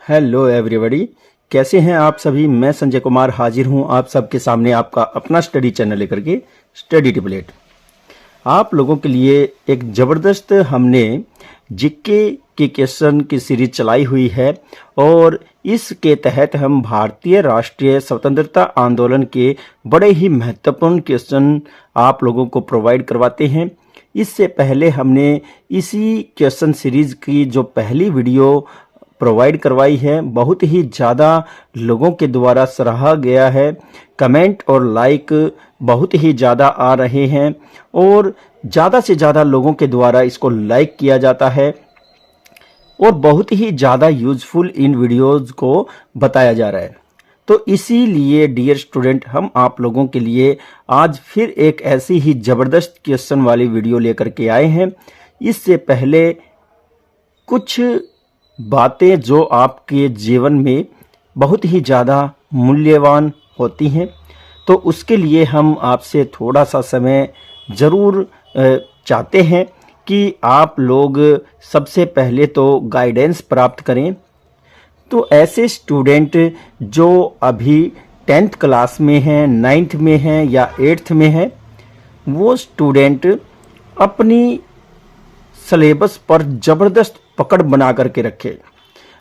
Hello everybody, कैसे हैं आप सभी। मैं संजय कुमार हाजिर हूं आप सबके सामने आपका अपना स्टडी चैनल लेकर के स्टडी टेबलेट। आप लोगों के लिए एक ज़बरदस्त हमने जीके के क्वेश्चन की सीरीज चलाई हुई है और इसके तहत हम भारतीय राष्ट्रीय स्वतंत्रता आंदोलन के बड़े ही महत्वपूर्ण क्वेश्चन आप लोगों को प्रोवाइड करवाते हैं। इससे पहले हमने इसी क्वेश्चन सीरीज की जो पहली वीडियो प्रोवाइड करवाई है, बहुत ही ज़्यादा लोगों के द्वारा सराहा गया है। कमेंट और लाइक बहुत ही ज़्यादा आ रहे हैं और ज़्यादा से ज़्यादा लोगों के द्वारा इसको लाइक किया जाता है और बहुत ही ज़्यादा यूजफुल इन वीडियोज़ को बताया जा रहा है। तो इसीलिए डियर स्टूडेंट, हम आप लोगों के लिए आज फिर एक ऐसी ही ज़बरदस्त क्वेश्चन वाली वीडियो लेकर के आए हैं। इससे पहले कुछ बातें जो आपके जीवन में बहुत ही ज़्यादा मूल्यवान होती हैं, तो उसके लिए हम आपसे थोड़ा सा समय ज़रूर चाहते हैं कि आप लोग सबसे पहले तो गाइडेंस प्राप्त करें। तो ऐसे स्टूडेंट जो अभी 10th क्लास में हैं, 9th में हैं या 8th में हैं, वो स्टूडेंट अपनी सिलेबस पर ज़बरदस्त पकड़ बना करके रखे।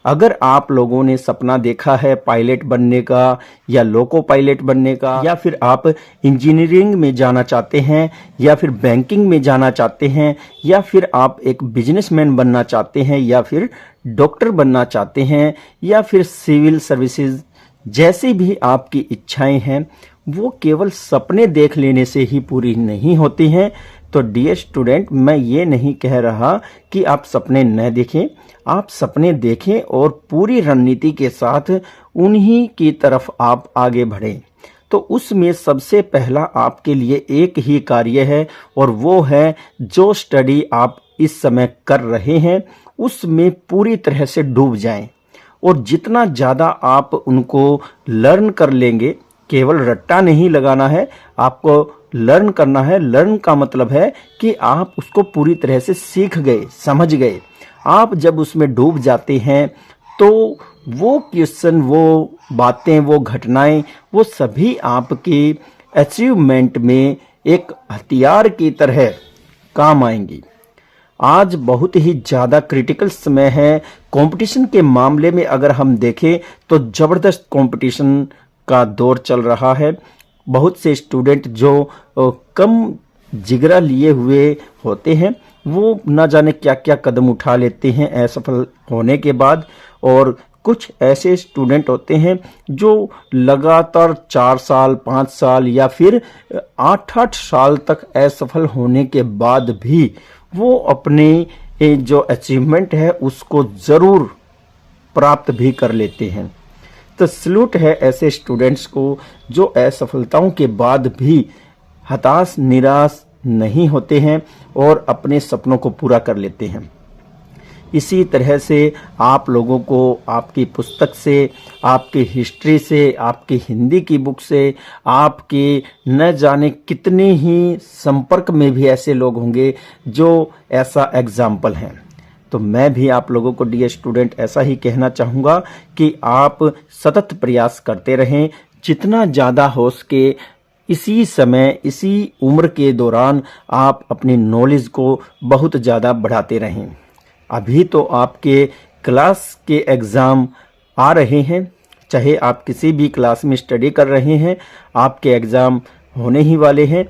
अगर आप लोगों ने सपना देखा है पायलट बनने का या लोको पायलट बनने का, या फिर आप इंजीनियरिंग में जाना चाहते हैं, या फिर बैंकिंग में जाना चाहते हैं, या फिर आप एक बिजनेसमैन बनना चाहते हैं, या फिर डॉक्टर बनना चाहते हैं, या फिर सिविल सर्विसेज, जैसी भी आपकी इच्छाएं हैं, वो केवल सपने देख लेने से ही पूरी नहीं होती हैं। तो डियर स्टूडेंट, मैं ये नहीं कह रहा कि आप सपने न देखें, आप सपने देखें और पूरी रणनीति के साथ उन्हीं की तरफ आप आगे बढ़ें। तो उसमें सबसे पहला आपके लिए एक ही कार्य है और वो है जो स्टडी आप इस समय कर रहे हैं उसमें पूरी तरह से डूब जाएं और जितना ज़्यादा आप उनको लर्न कर लेंगे, केवल रट्टा नहीं लगाना है, आपको लर्न करना है। लर्न का मतलब है कि आप उसको पूरी तरह से सीख गए, समझ गए। आप जब उसमें डूब जाते हैं तो वो क्वेश्चन, वो बातें, वो घटनाएं, वो सभी आपके अचीवमेंट में एक हथियार की तरह काम आएंगी। आज बहुत ही ज़्यादा क्रिटिकल समय है। कंपटीशन के मामले में अगर हम देखें तो ज़बरदस्त कंपटीशन का दौर चल रहा है। बहुत से स्टूडेंट जो कम जिगरा लिए हुए होते हैं, वो न जाने क्या क्या कदम उठा लेते हैं असफल होने के बाद, और कुछ ऐसे स्टूडेंट होते हैं जो लगातार 4 साल, 5 साल या फिर 8-8 साल तक असफल होने के बाद भी वो अपने जो अचीवमेंट है उसको ज़रूर प्राप्त भी कर लेते हैं। तो सल्यूट है ऐसे स्टूडेंट्स को जो असफलताओं के बाद भी हताश, निराश नहीं होते हैं और अपने सपनों को पूरा कर लेते हैं। इसी तरह से आप लोगों को आपकी पुस्तक से, आपकी हिस्ट्री से, आपकी हिंदी की बुक से, आपके न जाने कितने ही संपर्क में भी ऐसे लोग होंगे जो ऐसा एग्जाम्पल हैं। तो मैं भी आप लोगों को डियर स्टूडेंट ऐसा ही कहना चाहूँगा कि आप सतत प्रयास करते रहें। जितना ज़्यादा हो सके इसी समय, इसी उम्र के दौरान आप अपनी नॉलेज को बहुत ज़्यादा बढ़ाते रहें। अभी तो आपके क्लास के एग्ज़ाम आ रहे हैं, चाहे आप किसी भी क्लास में स्टडी कर रहे हैं, आपके एग्ज़ाम होने ही वाले हैं।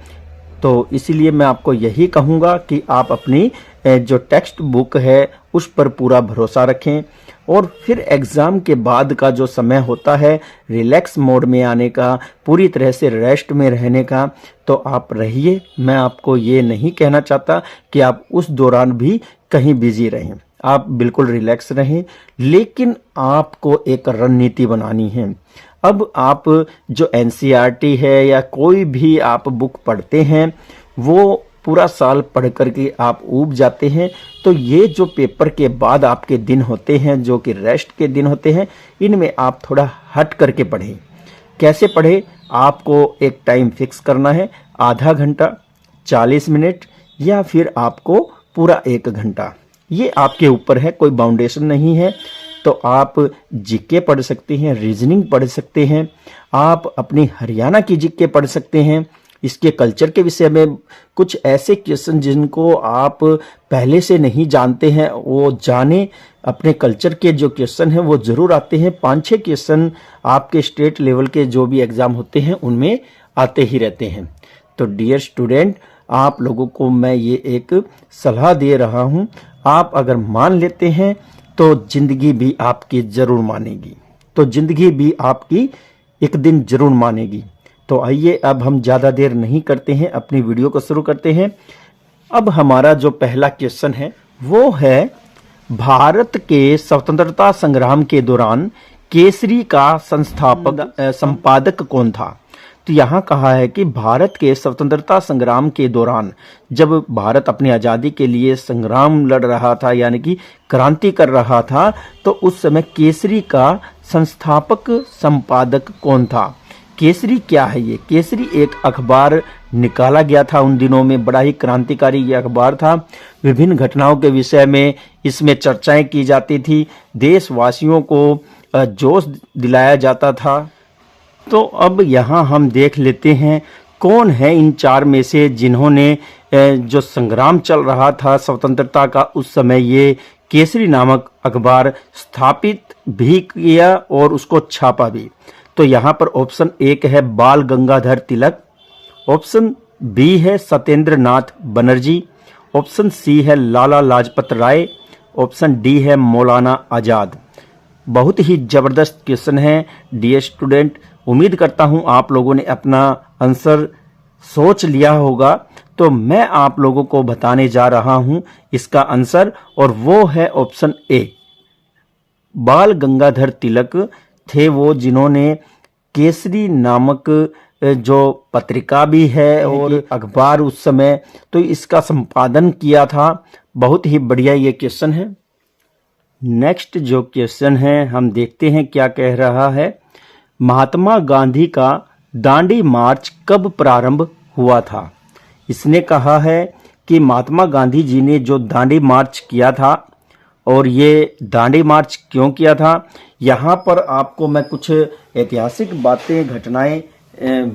तो इसीलिए मैं आपको यही कहूँगा कि आप अपनी जो टेक्स्ट बुक है उस पर पूरा भरोसा रखें और फिर एग्ज़ाम के बाद का जो समय होता है रिलैक्स मोड में आने का, पूरी तरह से रेस्ट में रहने का, तो आप रहिए। मैं आपको ये नहीं कहना चाहता कि आप उस दौरान भी कहीं बिजी रहें, आप बिल्कुल रिलैक्स रहें, लेकिन आपको एक रणनीति बनानी है। अब आप जो एनसीईआरटी है या कोई भी आप बुक पढ़ते हैं वो पूरा साल पढ़ करके आप ऊब जाते हैं, तो ये जो पेपर के बाद आपके दिन होते हैं जो कि रेस्ट के दिन होते हैं, इनमें आप थोड़ा हट करके पढ़ें। कैसे पढ़ें? आपको एक टाइम फिक्स करना है, आधा घंटा, 40 मिनट या फिर आपको पूरा 1 घंटा। ये आपके ऊपर है, कोई बाउंडेशन नहीं है। तो आप जीके पढ़ सकते हैं, रीजनिंग पढ़ सकते हैं, आप अपनी हरियाणा की जीके पढ़ सकते हैं। इसके कल्चर के विषय में कुछ ऐसे क्वेश्चन जिनको आप पहले से नहीं जानते हैं वो जाने। अपने कल्चर के जो क्वेश्चन हैं वो जरूर आते हैं। 5-6 क्वेश्चन आपके स्टेट लेवल के जो भी एग्जाम होते हैं उनमें आते ही रहते हैं। तो डियर स्टूडेंट, आप लोगों को मैं ये एक सलाह दे रहा हूँ, आप अगर मान लेते हैं तो जिंदगी भी आपकी जरूर मानेगी, तो जिंदगी भी आपकी एक दिन जरूर मानेगी। तो आइए अब हम ज़्यादा देर नहीं करते हैं, अपनी वीडियो को शुरू करते हैं। अब हमारा जो पहला क्वेश्चन है वो है, भारत के स्वतंत्रता संग्राम के दौरान केसरी का संपादक कौन था? तो यहाँ कहा है कि भारत के स्वतंत्रता संग्राम के दौरान जब भारत अपनी आज़ादी के लिए संग्राम लड़ रहा था, यानी कि क्रांति कर रहा था, तो उस समय केसरी का संस्थापक संपादक कौन था? केसरी क्या है? ये केसरी एक अखबार निकाला गया था उन दिनों में, बड़ा ही क्रांतिकारी ये अखबार था। विभिन्न घटनाओं के विषय में इसमें चर्चाएं की जाती थी, देशवासियों को जोश दिलाया जाता था। तो अब यहाँ हम देख लेते हैं कौन है इन 4 में से जिन्होंने जो संग्राम चल रहा था स्वतंत्रता का, उस समय ये केसरी नामक अखबार स्थापित भी किया और उसको छापा भी। तो यहाँ पर ऑप्शन 1 है बाल गंगाधर तिलक, ऑप्शन बी है सत्येंद्र नाथ बनर्जी, ऑप्शन सी है लाला लाजपत राय, ऑप्शन डी है मौलाना आजाद। बहुत ही जबरदस्त क्वेश्चन है डियर स्टूडेंट। उम्मीद करता हूं आप लोगों ने अपना आंसर सोच लिया होगा। तो मैं आप लोगों को बताने जा रहा हूं इसका आंसर, और वो है ऑप्शन ए। बाल गंगाधर तिलक थे वो जिन्होंने केसरी नामक जो पत्रिका भी है और अखबार उस समय, तो इसका संपादन किया था। बहुत ही बढ़िया ये क्वेश्चन है। नेक्स्ट जो क्वेश्चन है हम देखते हैं क्या कह रहा है। महात्मा गांधी का दांडी मार्च कब प्रारंभ हुआ था? इसने कहा है कि महात्मा गांधी जी ने जो दांडी मार्च किया था, और ये दांडी मार्च क्यों किया था, यहाँ पर आपको मैं कुछ ऐतिहासिक बातें, घटनाएं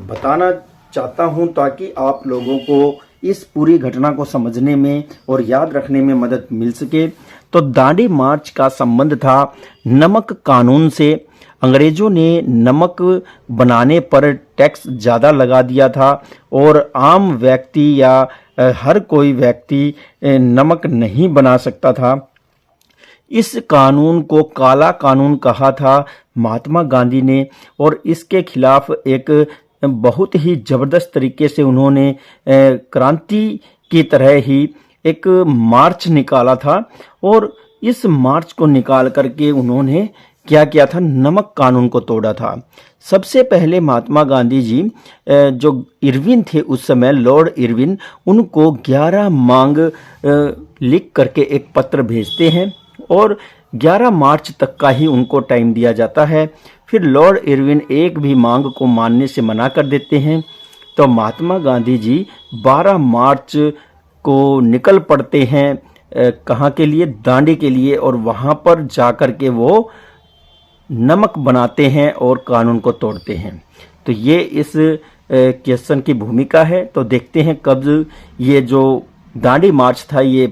बताना चाहता हूँ ताकि आप लोगों को इस पूरी घटना को समझने में और याद रखने में मदद मिल सके। तो दांडी मार्च का संबंध था नमक कानून से। अंग्रेजों ने नमक बनाने पर टैक्स ज़्यादा लगा दिया था और आम व्यक्ति या हर कोई व्यक्ति नमक नहीं बना सकता था। इस कानून को काला कानून कहा था महात्मा गांधी ने, और इसके खिलाफ एक बहुत ही जबरदस्त तरीके से उन्होंने क्रांति की तरह ही एक मार्च निकाला था। और इस मार्च को निकाल करके उन्होंने क्या किया था, नमक कानून को तोड़ा था। सबसे पहले महात्मा गांधी जी जो इरविन थे उस समय, लॉर्ड इरविन, उनको 11 मांग लिख करके एक पत्र भेजते हैं और 11 मार्च तक का ही उनको टाइम दिया जाता है। फिर लॉर्ड इरविन एक भी मांग को मानने से मना कर देते हैं। तो महात्मा गांधी जी 12 मार्च को निकल पड़ते हैं कहाँ के लिए, दांडी के लिए, और वहाँ पर जाकर के वो नमक बनाते हैं और कानून को तोड़ते हैं। तो ये इस क्वेश्चन की भूमिका है। तो देखते हैं कब ये जो दांडी मार्च था ये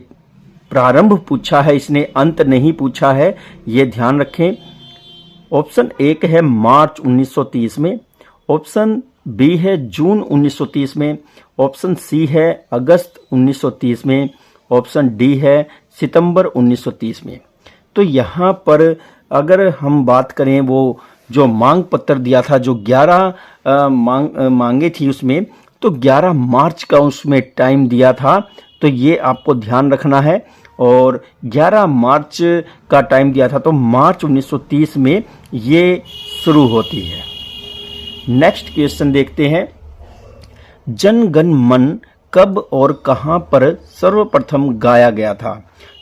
प्रारंभ पूछा है, इसने अंत नहीं पूछा है, ये ध्यान रखें। ऑप्शन 1 है मार्च 1930 में, ऑप्शन बी है जून 1930 में, ऑप्शन सी है अगस्त 1930 में, ऑप्शन डी है सितंबर 1930 में। तो यहाँ पर अगर हम बात करें वो जो मांग पत्र दिया था, जो 11 मांगे थी उसमें, तो 11 मार्च का उसमें टाइम दिया था। तो ये आपको ध्यान रखना है। और 11 मार्च का टाइम दिया था, तो मार्च 1930 में ये शुरू होती है। नेक्स्ट क्वेश्चन देखते हैं। जन गण मन कब और कहां पर सर्वप्रथम गाया गया था?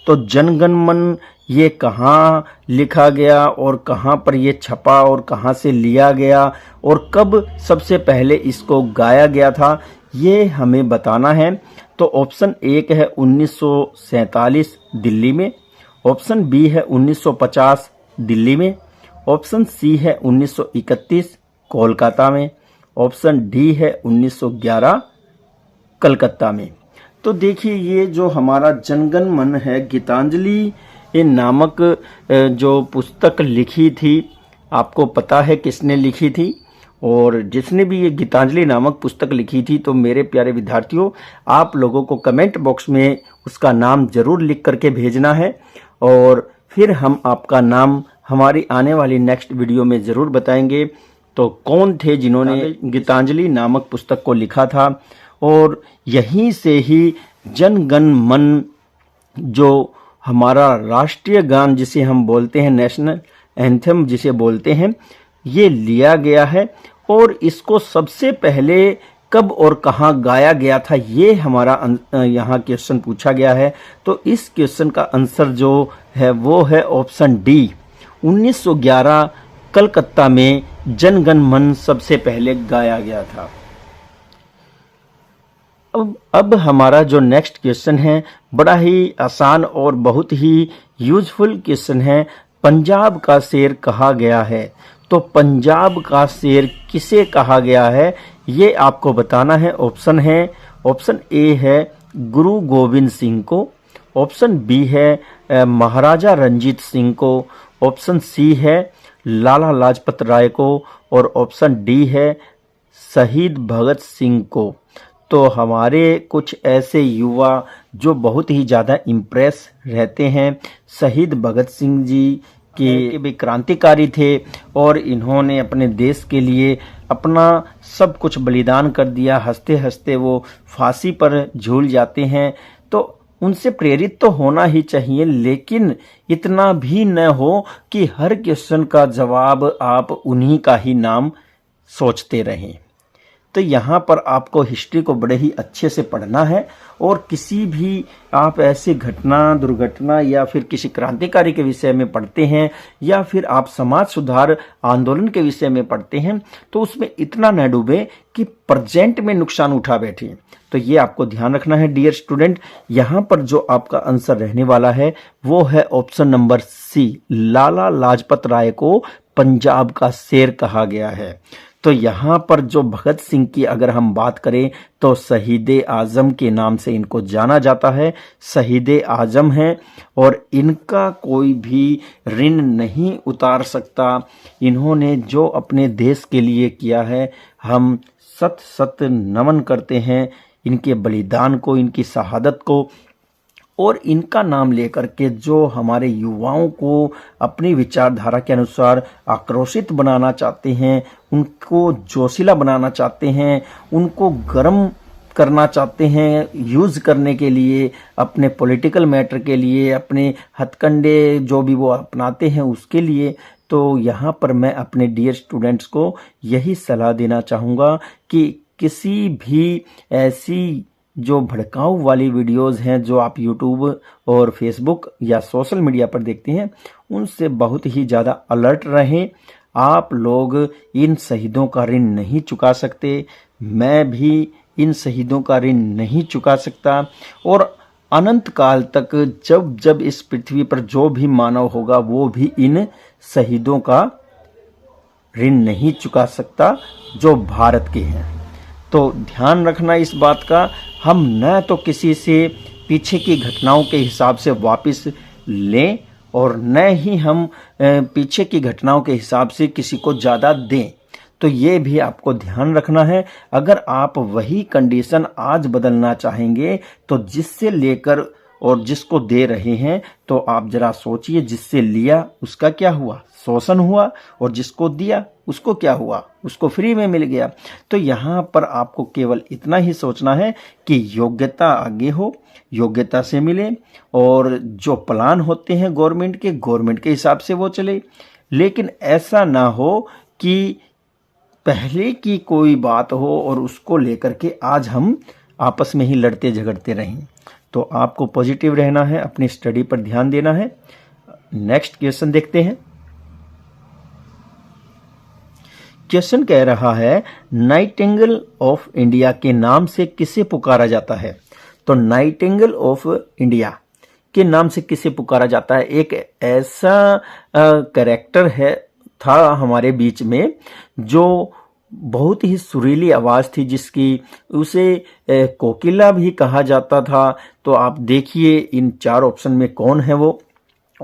तो जन गण मन ये कहाँ लिखा गया और कहाँ पर ये छपा और कहाँ से लिया गया और कब सबसे पहले इसको गाया गया था, ये हमें बताना है। तो ऑप्शन 1 है 1947 दिल्ली में, ऑप्शन बी है 1950 दिल्ली में। ऑप्शन सी है 1931 कोलकाता में। ऑप्शन डी है 1911 कलकत्ता में। तो देखिए, ये जो हमारा जनगण मन है, गीतांजलि नामक जो पुस्तक लिखी थी, आपको पता है किसने लिखी थी? और जिसने भी ये गीतांजलि नामक पुस्तक लिखी थी, तो मेरे प्यारे विद्यार्थियों, आप लोगों को कमेंट बॉक्स में उसका नाम जरूर लिख करके भेजना है, और फिर हम आपका नाम हमारी आने वाली नेक्स्ट वीडियो में जरूर बताएंगे। तो कौन थे जिन्होंने गीतांजलि नामक पुस्तक को लिखा था? और यहीं से ही जनगण मन, जो हमारा राष्ट्रीय गान जिसे हम बोलते हैं, नेशनल एंथम जिसे बोलते हैं, ये लिया गया है। और इसको सबसे पहले कब और कहाँ गाया गया था, ये हमारा यहाँ क्वेश्चन पूछा गया है। तो इस क्वेश्चन का आंसर जो है वो है ऑप्शन डी, 1911 कलकत्ता में जनगण मन सबसे पहले गाया गया था। अब हमारा जो नेक्स्ट क्वेश्चन है, बड़ा ही आसान और बहुत ही यूजफुल क्वेश्चन है। पंजाब का शेर कहा गया है, तो पंजाब का शेर किसे कहा गया है, ये आपको बताना है। ऑप्शन ए है गुरु गोविंद सिंह को। ऑप्शन बी है महाराजा रंजीत सिंह को। ऑप्शन सी है लाला लाजपत राय को। और ऑप्शन डी है शहीद भगत सिंह को। तो हमारे कुछ ऐसे युवा जो बहुत ही ज़्यादा इम्प्रेस रहते हैं, शहीद भगत सिंह जी के भी क्रांतिकारी थे, और इन्होंने अपने देश के लिए अपना सब कुछ बलिदान कर दिया। हंसते हंसते वो फांसी पर झूल जाते हैं। तो उनसे प्रेरित तो होना ही चाहिए, लेकिन इतना भी न हो कि हर क्वेश्चन का जवाब आप उन्हीं का ही नाम सोचते रहें। तो यहाँ पर आपको हिस्ट्री को बड़े ही अच्छे से पढ़ना है, और किसी भी आप ऐसी घटना, दुर्घटना या फिर किसी क्रांतिकारी के विषय में पढ़ते हैं, या फिर आप समाज सुधार आंदोलन के विषय में पढ़ते हैं, तो उसमें इतना न डूबे कि प्रेजेंट में नुकसान उठा बैठे। तो ये आपको ध्यान रखना है डियर स्टूडेंट। यहाँ पर जो आपका आंसर रहने वाला है वो है option number C, Lala Lajpat Rai को पंजाब का शेर कहा गया है। तो यहाँ पर जो भगत सिंह की अगर हम बात करें, तो शहीदे आजम के नाम से इनको जाना जाता है। शहीदे आजम हैं, और इनका कोई भी ऋण नहीं उतार सकता। इन्होंने जो अपने देश के लिए किया है, हम सत सत नमन करते हैं इनके बलिदान को, इनकी शहादत को। और इनका नाम लेकर के जो हमारे युवाओं को अपनी विचारधारा के अनुसार आक्रोशित बनाना चाहते हैं, उनको जोशीला बनाना चाहते हैं, उनको गर्म करना चाहते हैं यूज करने के लिए, अपने पॉलिटिकल मैटर के लिए, अपने हथकंडे जो भी वो अपनाते हैं उसके लिए। तो यहाँ पर मैं अपने डियर स्टूडेंट्स को यही सलाह देना चाहूँगा कि किसी भी ऐसी जो भड़काऊ वाली वीडियोस हैं जो आप यूट्यूब और फेसबुक या सोशल मीडिया पर देखते हैं, उनसे बहुत ही ज़्यादा अलर्ट रहें। आप लोग इन शहीदों का ऋण नहीं चुका सकते, मैं भी इन शहीदों का ऋण नहीं चुका सकता, और अनंत काल तक जब जब इस पृथ्वी पर जो भी मानव होगा वो भी इन शहीदों का ऋण नहीं चुका सकता जो भारत के हैं। तो ध्यान रखना इस बात का, हम न तो किसी से पीछे की घटनाओं के हिसाब से वापस लें, और न ही हम पीछे की घटनाओं के हिसाब से किसी को ज़्यादा दें। तो ये भी आपको ध्यान रखना है। अगर आप वही कंडीशन आज बदलना चाहेंगे, तो जिससे लेकर और जिसको दे रहे हैं, तो आप जरा सोचिए, जिससे लिया उसका क्या हुआ, शोषण हुआ, और जिसको दिया उसको क्या हुआ, उसको फ्री में मिल गया। तो यहाँ पर आपको केवल इतना ही सोचना है कि योग्यता आगे हो, योग्यता से मिले, और जो प्लान होते हैं गवर्नमेंट के हिसाब से वो चले। लेकिन ऐसा ना हो कि पहले की कोई बात हो और उसको लेकर के आज हम आपस में ही लड़ते झगड़ते रहें। तो आपको पॉजिटिव रहना है, अपनी स्टडी पर ध्यान देना है। नेक्स्ट क्वेश्चन देखते हैं। क्वेश्चन कह रहा है, नाइटिंगेल ऑफ इंडिया के नाम से किसे पुकारा जाता है? तो नाइटिंगेल ऑफ इंडिया के नाम से किसे पुकारा जाता है? एक ऐसा कैरेक्टर है था हमारे बीच में जो बहुत ही सुरीली आवाज थी, जिसकी उसे कोकिला भी कहा जाता था। तो आप देखिए इन 4 ऑप्शन में कौन है वो।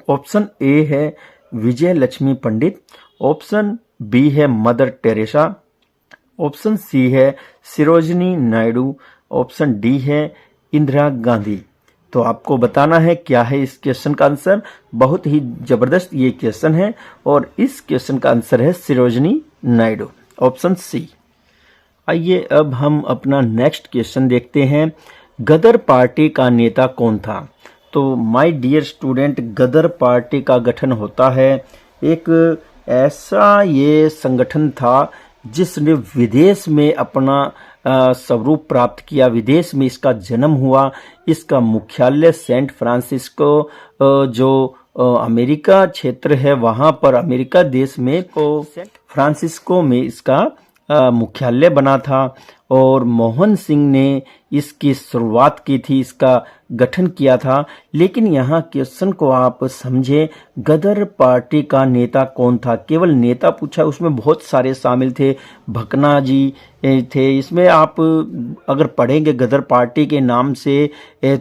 ऑप्शन ए है विजय लक्ष्मी पंडित, ऑप्शन बी है मदर टेरेसा, ऑप्शन सी है सरोजिनी नायडू, ऑप्शन डी है इंदिरा गांधी। तो आपको बताना है क्या है इस क्वेश्चन का आंसर। बहुत ही जबरदस्त ये क्वेश्चन है और इस क्वेश्चन का आंसर है सरोजिनी नायडू, ऑप्शन सी। आइए अब हम अपना नेक्स्ट क्वेश्चन देखते हैं। गदर पार्टी का नेता कौन था? तो my dear student, Ghadar Party का गठन होता है, एक ऐसा ये संगठन था जिसने विदेश में अपना स्वरूप प्राप्त किया, विदेश में इसका जन्म हुआ। इसका मुख्यालय सैन फ्रांसिस्को जो अमेरिका क्षेत्र है वहां पर, अमेरिका देश में फ्रांसिस्को में इसका मुख्यालय बना था और मोहन सिंह ने इसकी शुरुआत की थी, इसका गठन किया था। लेकिन यहाँ क्वेश्चन को आप समझे, गदर पार्टी का नेता कौन था? केवल नेता पूछा, उसमें बहुत सारे शामिल थे, भकना जी थे। इसमें आप अगर पढ़ेंगे गदर पार्टी के नाम से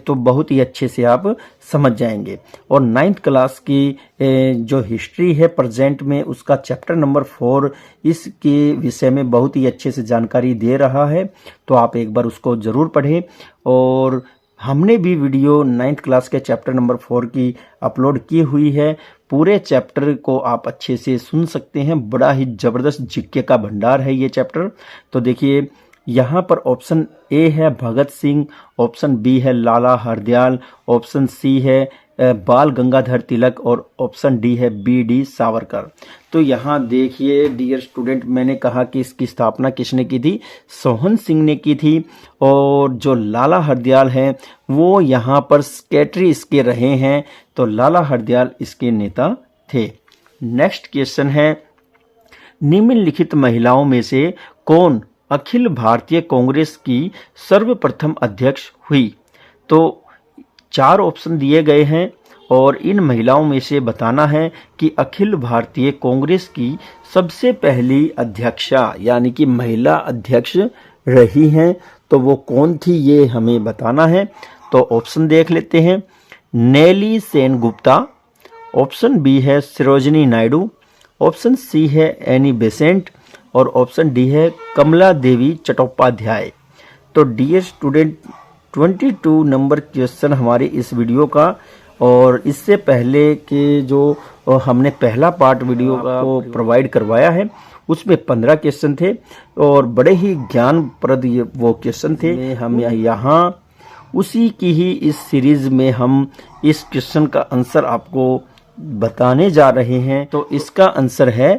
तो बहुत ही अच्छे से आप समझ जाएंगे। और 9th क्लास की जो हिस्ट्री है प्रेजेंट में, उसका चैप्टर नंबर 4 इसके विषय में बहुत ही अच्छे से जानकारी दे रहा है। तो आप एक बार उसको जरूर पढ़ें। और हमने भी वीडियो 9th क्लास के चैप्टर नंबर 4 की अपलोड की हुई है। पूरे चैप्टर को आप अच्छे से सुन सकते हैं। बड़ा ही जबरदस्त जीके का भंडार है ये चैप्टर। तो देखिए यहाँ पर ऑप्शन ए है भगत सिंह, ऑप्शन बी है लाला हरदयाल, ऑप्शन सी है बाल गंगाधर तिलक और ऑप्शन डी है बी.डी. सावरकर। तो यहाँ देखिए डियर स्टूडेंट, मैंने कहा कि इसकी स्थापना किसने की थी? सोहन सिंह ने की थी। और जो लाला हरदयाल हैं वो यहाँ पर सेक्रेटरी इसके रहे हैं। तो लाला हरदयाल इसके नेता थे। नेक्स्ट क्वेश्चन है, निम्नलिखित महिलाओं में से कौन अखिल भारतीय कांग्रेस की सर्वप्रथम अध्यक्ष हुई? तो 4 ऑप्शन दिए गए हैं और इन महिलाओं में से बताना है कि अखिल भारतीय कांग्रेस की सबसे पहली अध्यक्षा यानी कि महिला अध्यक्ष रही हैं। तो वो कौन थी ये हमें बताना है। तो ऑप्शन देख लेते हैं। नेली सेन गुप्ता, ऑप्शन बी है सरोजिनी नायडू, ऑप्शन सी है एनी बेसेंट और ऑप्शन डी है कमला देवी चट्टोपाध्याय। तो डियर स्टूडेंट, 22 नंबर क्वेश्चन हमारे इस वीडियो का। और इससे पहले के जो हमने पहला पार्ट वीडियो को प्रोवाइड करवाया है उसमें 15 क्वेश्चन थे और बड़े ही ज्ञानप्रद वो क्वेश्चन थे। हम यहाँ उसी की ही इस सीरीज में हम इस क्वेश्चन का आंसर आपको बताने जा रहे हैं। तो इसका आंसर है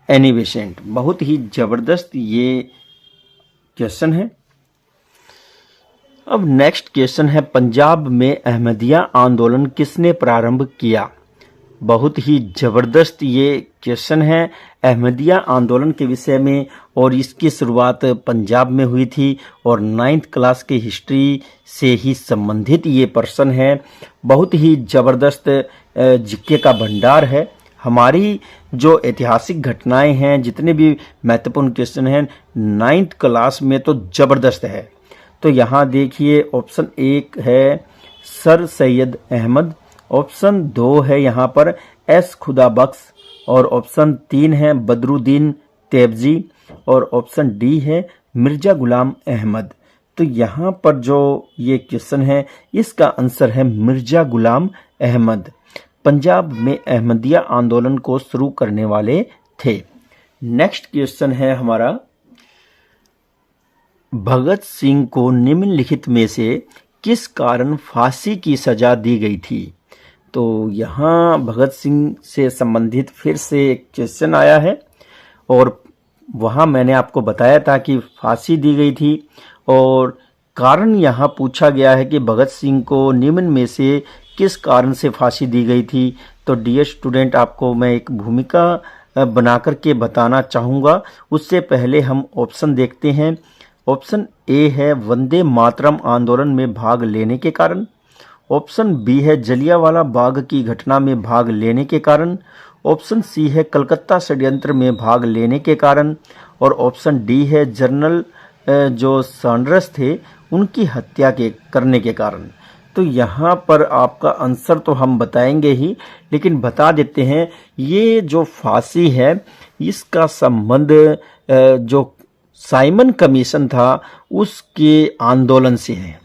एनी बेसेंट। बहुत ही जबरदस्त ये क्वेश्चन है। अब नेक्स्ट क्वेश्चन है, पंजाब में अहमदिया आंदोलन किसने प्रारंभ किया? बहुत ही जबरदस्त ये क्वेश्चन है अहमदिया आंदोलन के विषय में और इसकी शुरुआत पंजाब में हुई थी और 9th क्लास की हिस्ट्री से ही संबंधित ये पर्सन है। बहुत ही जबरदस्त जीके का भंडार है। हमारी जो ऐतिहासिक घटनाएं हैं, जितने भी महत्वपूर्ण क्वेश्चन हैं 9th क्लास में तो जबरदस्त है। तो यहाँ देखिए ऑप्शन 1 है सर सैयद अहमद, ऑप्शन 2 है यहाँ पर एस खुदा बख्श और ऑप्शन 3 है बदरुद्दीन तेबजी और ऑप्शन डी है मिर्जा गुलाम अहमद। तो यहाँ पर जो ये क्वेश्चन है इसका आंसर है मिर्जा गुलाम अहमद। पंजाब में अहमदिया आंदोलन को शुरू करने वाले थे। नेक्स्ट क्वेश्चन है हमारा, भगत सिंह को निम्नलिखित में से किस कारण फांसी की सजा दी गई थी? तो यहाँ भगत सिंह से संबंधित फिर से एक क्वेश्चन आया है और वहाँ मैंने आपको बताया था कि फांसी दी गई थी और कारण यहाँ पूछा गया है कि भगत सिंह को निम्न में से किस कारण से फांसी दी गई थी। तो डियर स्टूडेंट, आपको मैं एक भूमिका बनाकर के बताना चाहूँगा। उससे पहले हम ऑप्शन देखते हैं। ऑप्शन ए है वंदे मातरम आंदोलन में भाग लेने के कारण, ऑप्शन बी है जलियांवाला बाग की घटना में भाग लेने के कारण, ऑप्शन सी है कलकत्ता षड्यंत्र में भाग लेने के कारण, और ऑप्शन डी है जनरल जो सैंडर्स थे उनकी हत्या के करने के कारण। तो यहाँ पर आपका आंसर तो हम बताएंगे ही, लेकिन बता देते हैं ये जो फांसी है इसका संबंध जो साइमन कमीशन था उसके आंदोलन से है।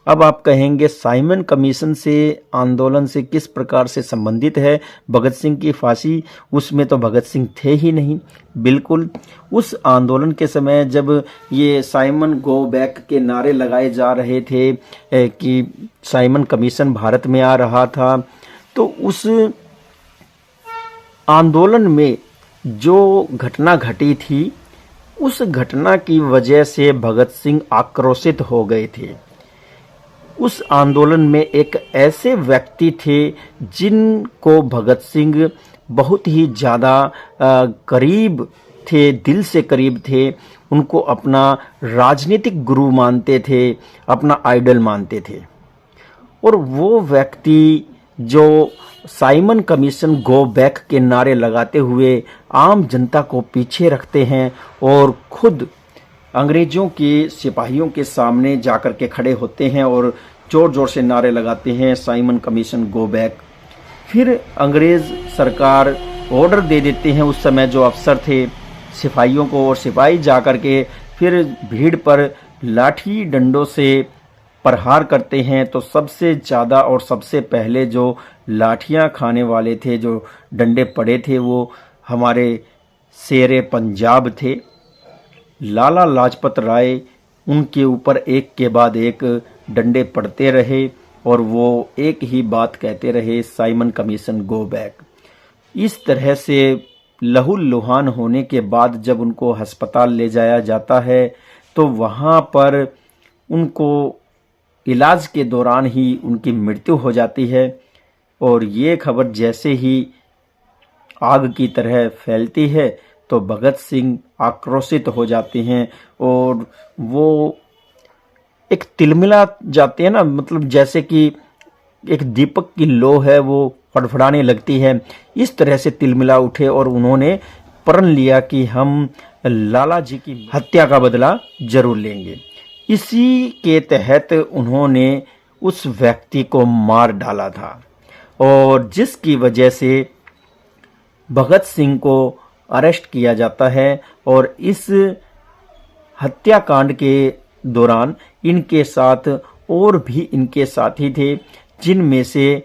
अब आप कहेंगे साइमन कमीशन से आंदोलन से किस प्रकार से संबंधित है भगत सिंह की फांसी, उसमें तो भगत सिंह थे ही नहीं। बिल्कुल, उस आंदोलन के समय जब ये साइमन गो बैक के नारे लगाए जा रहे थे कि साइमन कमीशन भारत में आ रहा था, तो उस आंदोलन में जो घटना घटी थी उस घटना की वजह से भगत सिंह आक्रोशित हो गए थे। उस आंदोलन में एक ऐसे व्यक्ति थे जिनको भगत सिंह बहुत ही ज़्यादा करीब थे, दिल से करीब थे, उनको अपना राजनीतिक गुरु मानते थे, अपना आइडल मानते थे। और वो व्यक्ति जो साइमन कमीशन गो बैक के नारे लगाते हुए आम जनता को पीछे रखते हैं और खुद अंग्रेजों के सिपाहियों के सामने जाकर के खड़े होते हैं और जोर जोर से नारे लगाते हैं साइमन कमीशन गो बैक। फिर अंग्रेज सरकार ऑर्डर दे देते हैं उस समय जो अफसर थे सिपाहियों को, और सिपाही जाकर के फिर भीड़ पर लाठी डंडों से प्रहार करते हैं। तो सबसे ज़्यादा और सबसे पहले जो लाठियां खाने वाले थे, जो डंडे पड़े थे, वो हमारे शेरे पंजाब थे लाला लाजपत राय। उनके ऊपर एक के बाद एक डंडे पड़ते रहे और वो एक ही बात कहते रहे, साइमन कमीशन गो बैक। इस तरह से लहूलुहान होने के बाद जब उनको अस्पताल ले जाया जाता है तो वहाँ पर उनको इलाज के दौरान ही उनकी मृत्यु हो जाती है। और ये खबर जैसे ही आग की तरह फैलती है तो भगत सिंह आक्रोशित हो जाते हैं और वो एक तिलमिला जाते हैं ना, मतलब जैसे कि एक दीपक की लो है वो फड़फड़ाने लगती है, इस तरह से तिलमिला उठे और उन्होंने प्रण लिया कि हम लाला जी की हत्या का बदला जरूर लेंगे। इसी के तहत उन्होंने उस व्यक्ति को मार डाला था और जिसकी वजह से भगत सिंह को अरेस्ट किया जाता है। और इस हत्याकांड के दौरान इनके साथ और भी इनके साथी थे, जिनमें से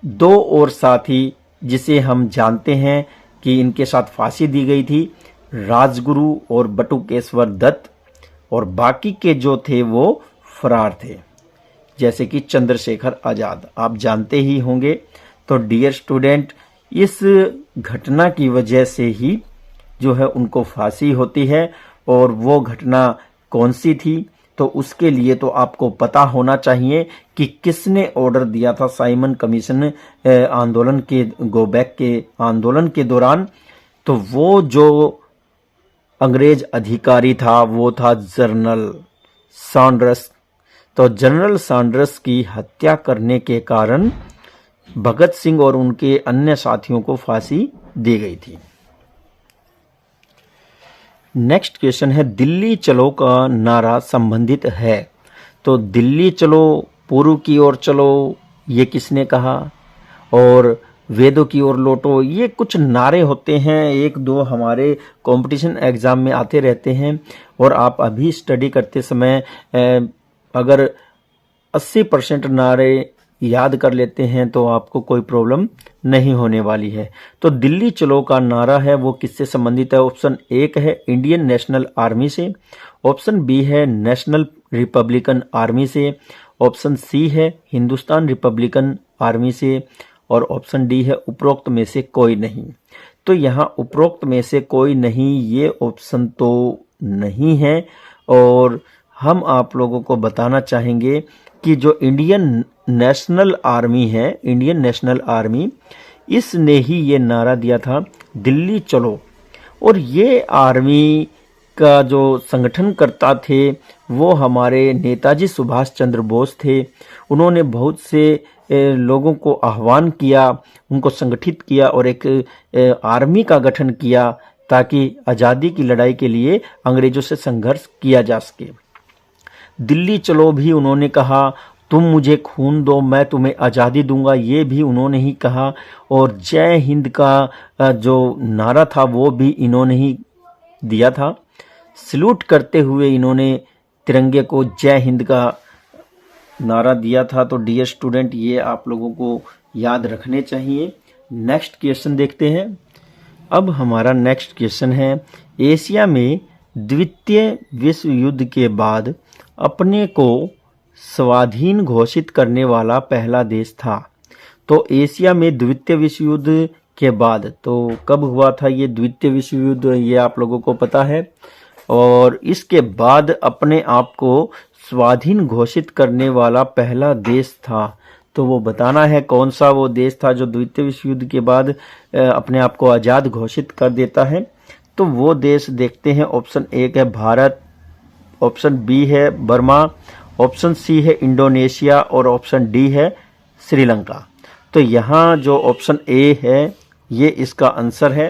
2 और साथी जिसे हम जानते हैं कि इनके साथ फांसी दी गई थी, राजगुरु और बटुकेश्वर दत्त, और बाकी के जो थे वो फरार थे, जैसे कि चंद्रशेखर आज़ाद आप जानते ही होंगे। तो डियर स्टूडेंट, इस घटना की वजह से ही जो है उनको फांसी होती है। और वो घटना कौन सी थी तो उसके लिए तो आपको पता होना चाहिए कि किसने ऑर्डर दिया था साइमन कमीशन आंदोलन के गो बैक के आंदोलन के दौरान। तो वो जो अंग्रेज अधिकारी था वो था जनरल सैंडर्स। तो जनरल सैंडर्स की हत्या करने के कारण भगत सिंह और उनके अन्य साथियों को फांसी दी गई थी। नेक्स्ट क्वेश्चन है दिल्ली चलो का नारा संबंधित है। तो दिल्ली चलो, पूर्व की ओर चलो, ये किसने कहा, और वेदों की ओर लौटो, ये कुछ नारे होते हैं, 1-2 हमारे कंपटीशन एग्जाम में आते रहते हैं। और आप अभी स्टडी करते समय अगर 80% नारे याद कर लेते हैं तो आपको कोई प्रॉब्लम नहीं होने वाली है। तो दिल्ली चलो का नारा है वो किससे संबंधित है? ऑप्शन 1 है इंडियन नेशनल आर्मी से, ऑप्शन बी है नेशनल रिपब्लिकन आर्मी से, ऑप्शन सी है हिंदुस्तान रिपब्लिकन आर्मी से, और ऑप्शन डी है उपरोक्त में से कोई नहीं। तो यहाँ उपरोक्त में से कोई नहीं, ये ऑप्शन तो नहीं है। और हम आप लोगों को बताना चाहेंगे कि जो इंडियन नेशनल आर्मी है, इंडियन नेशनल आर्मी, इसने ही ये नारा दिया था दिल्ली चलो। और ये आर्मी इसका जो संगठनकर्ता थे वो हमारे नेताजी सुभाष चंद्र बोस थे। उन्होंने बहुत से लोगों को आह्वान किया, उनको संगठित किया और एक आर्मी का गठन किया ताकि आज़ादी की लड़ाई के लिए अंग्रेजों से संघर्ष किया जा सके। दिल्ली चलो भी उन्होंने कहा, तुम मुझे खून दो मैं तुम्हें आज़ादी दूंगा, ये भी उन्होंने ही कहा। और जय हिंद का जो नारा था वो भी इन्होंने ही दिया था। सल्यूट करते हुए इन्होंने तिरंगे को जय हिंद का नारा दिया था। तो डियर स्टूडेंट, ये आप लोगों को याद रखने चाहिए। नेक्स्ट क्वेश्चन देखते हैं। अब हमारा नेक्स्ट क्वेश्चन है, एशिया में द्वितीय विश्व युद्ध के बाद अपने को स्वाधीन घोषित करने वाला पहला देश था। तो एशिया में द्वितीय विश्व युद्ध के बाद, तो कब हुआ था ये द्वितीय विश्व युद्ध, ये आप लोगों को पता है। और इसके बाद अपने आप को स्वाधीन घोषित करने वाला पहला देश था। तो वो बताना है कौन सा वो देश था जो द्वितीय विश्व युद्ध के बाद अपने आप को आज़ाद घोषित कर देता है। तो वो देश देखते हैं। ऑप्शन ए है भारत, ऑप्शन बी है बर्मा, ऑप्शन सी है इंडोनेशिया और ऑप्शन डी है श्रीलंका। तो यहाँ जो ऑप्शन ए है ये इसका आंसर है।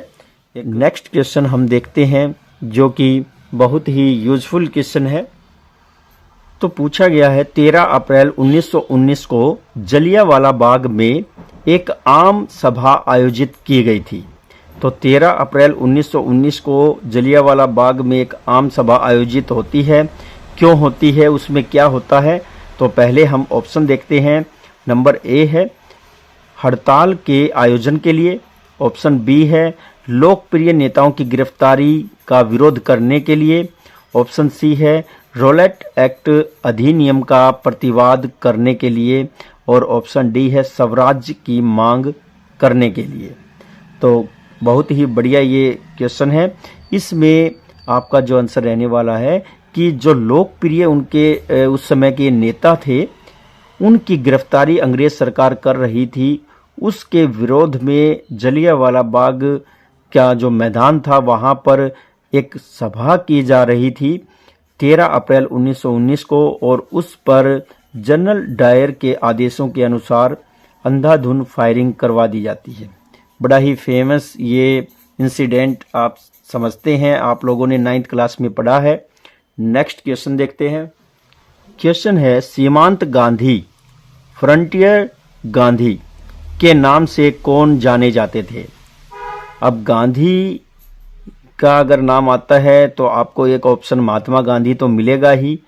नेक्स्ट क्वेश्चन हम देखते हैं जो कि बहुत ही यूजफुल क्वेश्चन है। तो पूछा गया है, 13 अप्रैल 1919 को जलियांवाला बाग में एक आम सभा आयोजित की गई थी। तो 13 अप्रैल 1919 को जलियांवाला बाग में एक आम सभा आयोजित होती है। क्यों होती है, उसमें क्या होता है? तो पहले हम ऑप्शन देखते हैं। नंबर ए है हड़ताल के आयोजन के लिए, ऑप्शन बी है लोकप्रिय नेताओं की गिरफ्तारी का विरोध करने के लिए, ऑप्शन सी है रोलेट एक्ट अधिनियम का प्रतिवाद करने के लिए और ऑप्शन डी है स्वराज्य की मांग करने के लिए। तो बहुत ही बढ़िया ये क्वेश्चन है। इसमें आपका जो आंसर रहने वाला है कि जो लोकप्रिय उनके उस समय के नेता थे उनकी गिरफ्तारी अंग्रेज सरकार कर रही थी, उसके विरोध में जलियांवाला बाग का जो मैदान था वहाँ पर एक सभा की जा रही थी 13 अप्रैल 1919 को, और उस पर जनरल डायर के आदेशों के अनुसार अंधाधुंध फायरिंग करवा दी जाती है। बड़ा ही फेमस ये इंसिडेंट आप समझते हैं, आप लोगों ने 9th क्लास में पढ़ा है। नेक्स्ट क्वेश्चन देखते हैं। क्वेश्चन है, सीमांत गांधी, फ्रंटियर गांधी के नाम से कौन जाने जाते थे? अब गांधी का अगर नाम आता है तो आपको एक ऑप्शन महात्मा गांधी तो मिलेगा ही,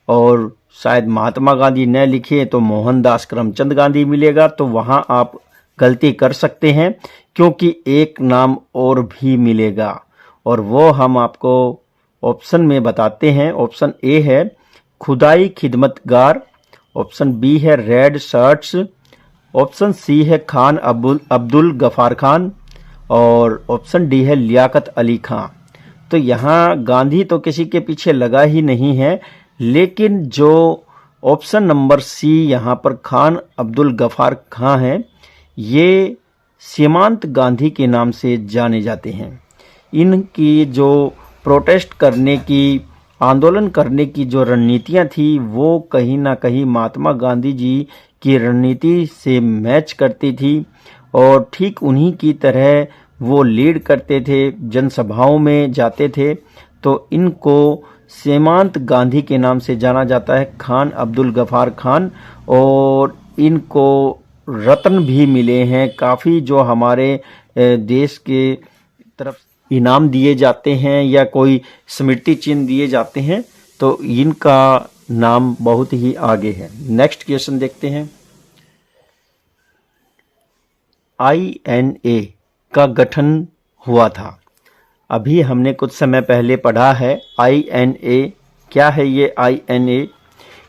और शायद महात्मा गांधी न लिखे तो मोहनदास करमचंद गांधी मिलेगा। तो वहां आप गलती कर सकते हैं क्योंकि एक नाम और भी मिलेगा और वो हम आपको ऑप्शन में बताते हैं। ऑप्शन ए है खुदाई खिदमतगार, ऑप्शन बी है रेड शर्ट्स, ऑप्शन सी है खान अब्दुल गफार खान और ऑप्शन डी है लियाकत अली खां। तो यहाँ गांधी तो किसी के पीछे लगा ही नहीं है, लेकिन जो ऑप्शन नंबर सी यहाँ पर खान अब्दुल गफार खां है, ये सीमांत गांधी के नाम से जाने जाते हैं। इनकी जो प्रोटेस्ट करने की, आंदोलन करने की जो रणनीतियाँ थी वो कहीं ना कहीं महात्मा गांधी जी की रणनीति से मैच करती थी और ठीक उन्हीं की तरह वो लीड करते थे, जनसभाओं में जाते थे। तो इनको सीमांत गांधी के नाम से जाना जाता है, खान अब्दुल गफार खान, और इनको रत्न भी मिले हैं काफ़ी जो हमारे देश के तरफ इनाम दिए जाते हैं या कोई स्मृति चिन्ह दिए जाते हैं। तो इनका नाम बहुत ही आगे है। नेक्स्ट क्वेश्चन देखते हैं। INA का गठन हुआ था। अभी हमने कुछ समय पहले पढ़ा है INA क्या है। ये INA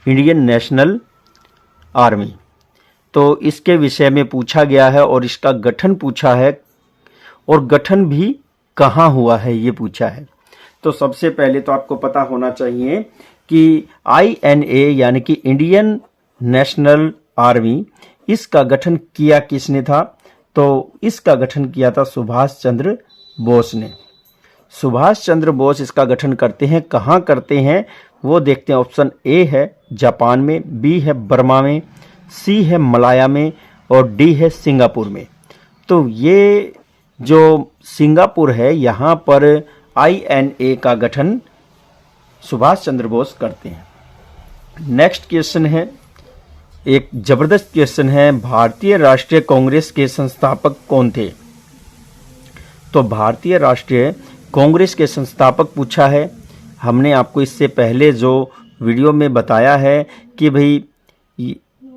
इंडियन नेशनल आर्मी, तो इसके विषय में पूछा गया है और इसका गठन पूछा है और गठन भी कहाँ हुआ है ये पूछा है। तो सबसे पहले तो आपको पता होना चाहिए कि INA यानी कि इंडियन नेशनल आर्मी, इसका गठन किया किसने था? तो इसका गठन किया था सुभाष चंद्र बोस ने। सुभाष चंद्र बोस इसका गठन करते हैं, कहाँ करते हैं वो देखते हैं। ऑप्शन ए है जापान में, बी है बर्मा में, सी है मलाया में और डी है सिंगापुर में। तो ये जो सिंगापुर है यहाँ पर INA का गठन सुभाष चंद्र बोस करते हैं। नेक्स्ट क्वेश्चन है, एक जबरदस्त क्वेश्चन है, भारतीय राष्ट्रीय कांग्रेस के संस्थापक कौन थे? तो भारतीय राष्ट्रीय कांग्रेस के संस्थापक पूछा है। हमने आपको इससे पहले जो वीडियो में बताया है कि भाई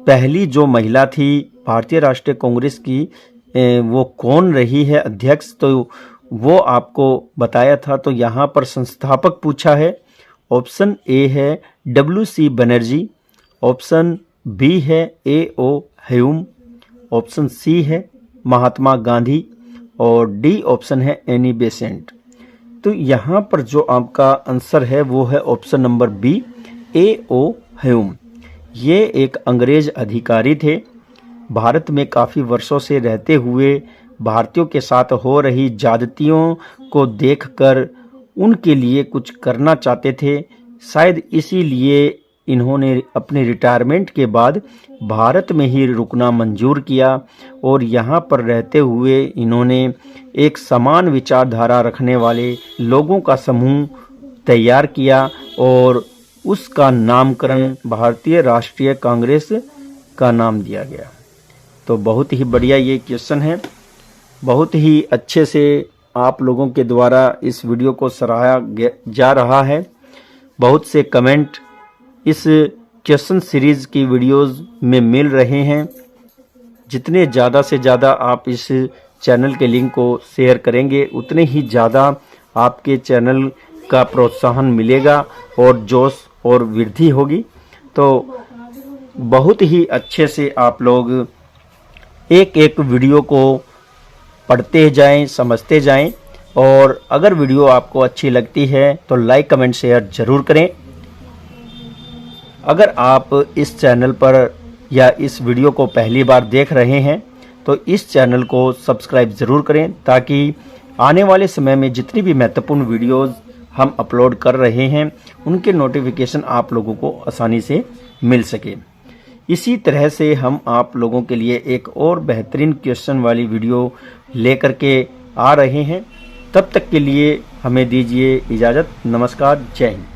पहली जो महिला थी भारतीय राष्ट्रीय कांग्रेस की वो कौन रही है अध्यक्ष, तो वो आपको बताया था। तो यहाँ पर संस्थापक पूछा है। ऑप्शन ए है WC बनर्जी, ऑप्शन बी है AO ह्यूम, ऑप्शन सी है महात्मा गांधी और डी ऑप्शन है एनी बेसेंट। तो यहाँ पर जो आपका आंसर है वो है option number B AO Hume. ये एक अंग्रेज अधिकारी थे, भारत में काफ़ी वर्षों से रहते हुए भारतीयों के साथ हो रही ज्यादतियों को देखकर उनके लिए कुछ करना चाहते थे। शायद इसीलिए इन्होंने अपने रिटायरमेंट के बाद भारत में ही रुकना मंजूर किया और यहाँ पर रहते हुए इन्होंने एक समान विचारधारा रखने वाले लोगों का समूह तैयार किया और उसका नामकरण भारतीय राष्ट्रीय कांग्रेस का नाम दिया गया। तो बहुत ही बढ़िया ये क्वेश्चन है, बहुत ही अच्छे से आप लोगों के द्वारा इस वीडियो को सराहा जा रहा है। बहुत से कमेंट इस क्वेश्चन सीरीज की वीडियोस में मिल रहे हैं। जितने ज़्यादा से ज़्यादा आप इस चैनल के लिंक को शेयर करेंगे उतने ही ज़्यादा आपके चैनल का प्रोत्साहन मिलेगा और जोश और वृद्धि होगी। तो बहुत ही अच्छे से आप लोग एक एक वीडियो को पढ़ते जाएं, समझते जाएं और अगर वीडियो आपको अच्छी लगती है तो लाइक कमेंट शेयर ज़रूर करें। अगर आप इस चैनल पर या इस वीडियो को पहली बार देख रहे हैं तो इस चैनल को सब्सक्राइब ज़रूर करें ताकि आने वाले समय में जितनी भी महत्वपूर्ण वीडियोस हम अपलोड कर रहे हैं उनके नोटिफिकेशन आप लोगों को आसानी से मिल सके। इसी तरह से हम आप लोगों के लिए एक और बेहतरीन क्वेश्चन वाली वीडियो लेकर के आ रहे हैं। तब तक के लिए हमें दीजिए इजाज़त। नमस्कार, जय हिंद।